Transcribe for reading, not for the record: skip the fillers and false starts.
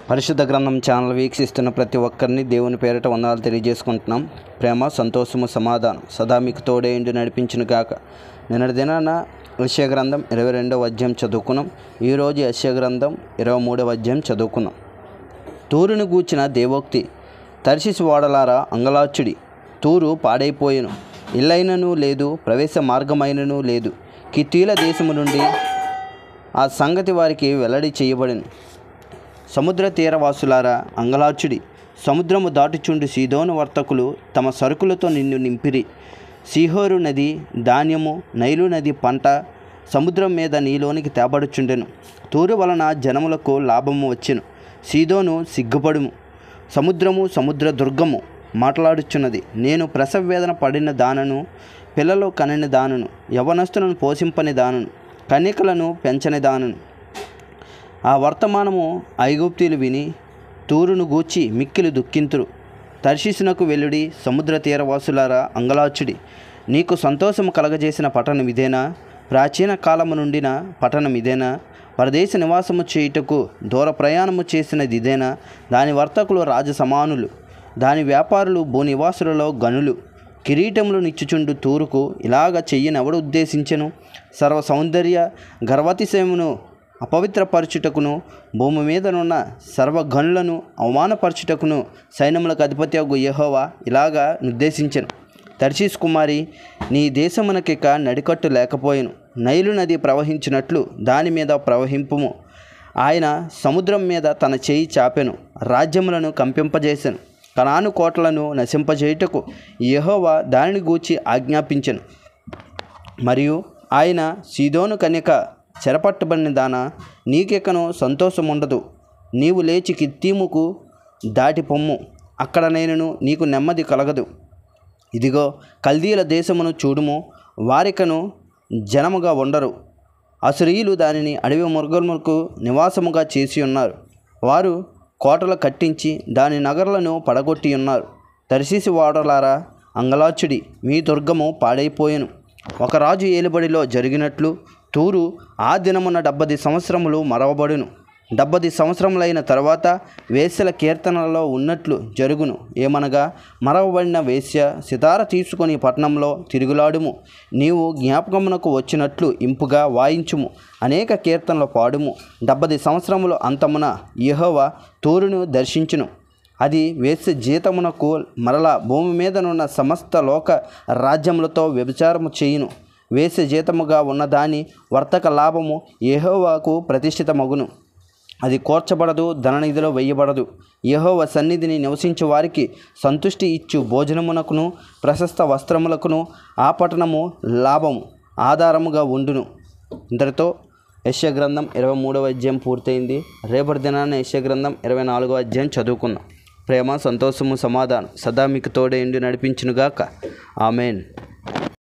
పరిశుద్ధ గ్రంథం ఛానల్ వీక్షిస్తున్న ప్రతి ఒక్కరిని దేవుని పేరిట వందనాలు తెలియజేసుకుంటున్నాం. ప్రేమ, సంతోషము, సమాధానం సదా మీకు తోడేండి నడిపించును గాక. నిన్నటి దినాన యెషయా గ్రంథం 22వ అధ్యాయం చదువుకున్నాం. ఈరోజు యెషయా గ్రంథం 23వ అధ్యాయం చదువుకున్నాం. తూరును గూర్చిన దేవోక్తి. తర్షీషు ఓడలారా అంగలార్చుడి, తూరు పాడైపోయెను, ఇల్లైనను లేదు, ప్రవేశ మార్గమైనను లేదు. కిత్తీల దేశము నుండి ఆ సంగతి వారికి వెల్లడి చేయబడెను. సముద్ర తీరవాసులారా అంగలార్చుడి, సముద్రము దాటుచుండు సీదోను వర్తకులు తమ సరుకులతో నిన్ను నింపిరి. సీహోరు నది ధాన్యము, నైలు నది పంట సముద్రం మీద నీలోనికి తేబడుచుండెను. తూరు వలన జనములకు లాభము వచ్చెను. సీదోను సిగ్గుపడుము, సముద్రము సముద్ర దుర్గము మాట్లాడుచున్నది. నేను ప్రసవ వేదన పడిన దానను, పిల్లలు కనని దానను, యవనస్తులను పోషింపని దానను, కన్యకలను పెంచని దానను. ఆ వర్తమానము ఐగుప్తీయులు విని తూరును గూర్చి మిక్కిలి దుఃఖింతురు. తర్షీషునకు వెల్లుడి, సముద్ర తీరవాసులారా అంగలార్చుడి. నీకు సంతోషము కలగజేసిన పట్టణం ఇదేనా? ప్రాచీన కాలము నుండిన పట్టణం ఇదేనా? పరదేశ నివాసము చేయుటకు దూర ప్రయాణము చేసినది ఇదేనా? దాని వర్తకులు రాజ సమానులు, దాని వ్యాపారులు భూనివాసులలో గనులు. కిరీటములు నిచ్చుచుండు తూరుకు ఇలాగ చెయ్యనెవడు ఉద్దేశించెను? సర్వ సౌందర్య గర్వతిశయమును అపవిత్రపరచుటకును, భూమి మీదనున్న సర్వగనులను అవమానపరచుటకును సైన్యములకు అధిపతియగు యెహోవా ఇలాగా నిర్దేశించెను. తర్షీషు కుమారి, నీ దేశమునకిక నడికట్టు లేకపోయెను. నైలు నది ప్రవహించినట్లు దాని మీద ప్రవహింపుము. ఆయన సముద్రం మీద తన చేయి చాపెను, రాజ్యములను కంపింపజేసెను. కనాను కోటలను నశింపజేయుటకు యెహోవా దానిని గూర్చి ఆజ్ఞాపించెను. మరియు ఆయన సీదోను కన్యక చెరపట్టబడిన దానా, నీకెక్కను సంతోషముండదు. నీవు లేచి కిత్తీముకు దాటి పొమ్ము, అక్కడ నేనును నీకు నెమ్మది కలగదు. ఇదిగో కల్దీల దేశమును చూడుము, వారికను జనముగా ఉండరు. అసురీయులు దానిని అడవి మృగములకు నివాసముగా చేసి ఉన్నారు. వారు కోటలు కట్టించి దాని నగరులను పడగొట్టి ఉన్నారు. తర్షీషు ఓడలారా అంగలార్చుడి, మీ దుర్గము పాడైపోయెను. ఒక రాజు ఏలుబడిలో జరిగినట్లు తూరు ఆ దినమున 70 సంవత్సరములు మరవబడును. 70 సంవత్సరములైన తర్వాత వేశ్యల కీర్తనలలో ఉన్నట్లు జరుగును. ఏమనగా, మరవబడిన వేశ్య సితార తీసుకొని పట్టణంలో తిరుగులాడుము. నీవు జ్ఞాపకమునకు వచ్చినట్లు ఇంపుగా వాయించుము, అనేక కీర్తనలు పాడుము. 70 సంవత్సరముల అంతమున యెహోవా తూరును దర్శించును. అది వేశ్య జీతమునకు మరలా భూమి మీదనున్న సమస్త లోక రాజ్యములతో వ్యభిచారము చేయును. వేశ్య జీతముగా ఉన్నదాని వర్తక లాభము యెహోవాకు ప్రతిష్ఠితమగును. అది కోర్చబడదు, ధననిధిలో వెయ్యబడదు. యెహోవా సన్నిధిని నివసించు వారికి సంతుష్టి ఇచ్చు భోజనమునకును ప్రశస్త వస్త్రములకును ఆ పట్టణము లాభము ఆధారముగా ఉండును. ఇంతటితో యెషయా గ్రంథం 23వ అధ్యాయం పూర్తయింది. రేపటి దినాన యెషయా గ్రంథం 24వ అధ్యాయం చదువుకుందాం. ప్రేమ, సంతోషము, సమాధానం సదా మీకు తోడేండి నడిపించునుగాక. ఆమెన్.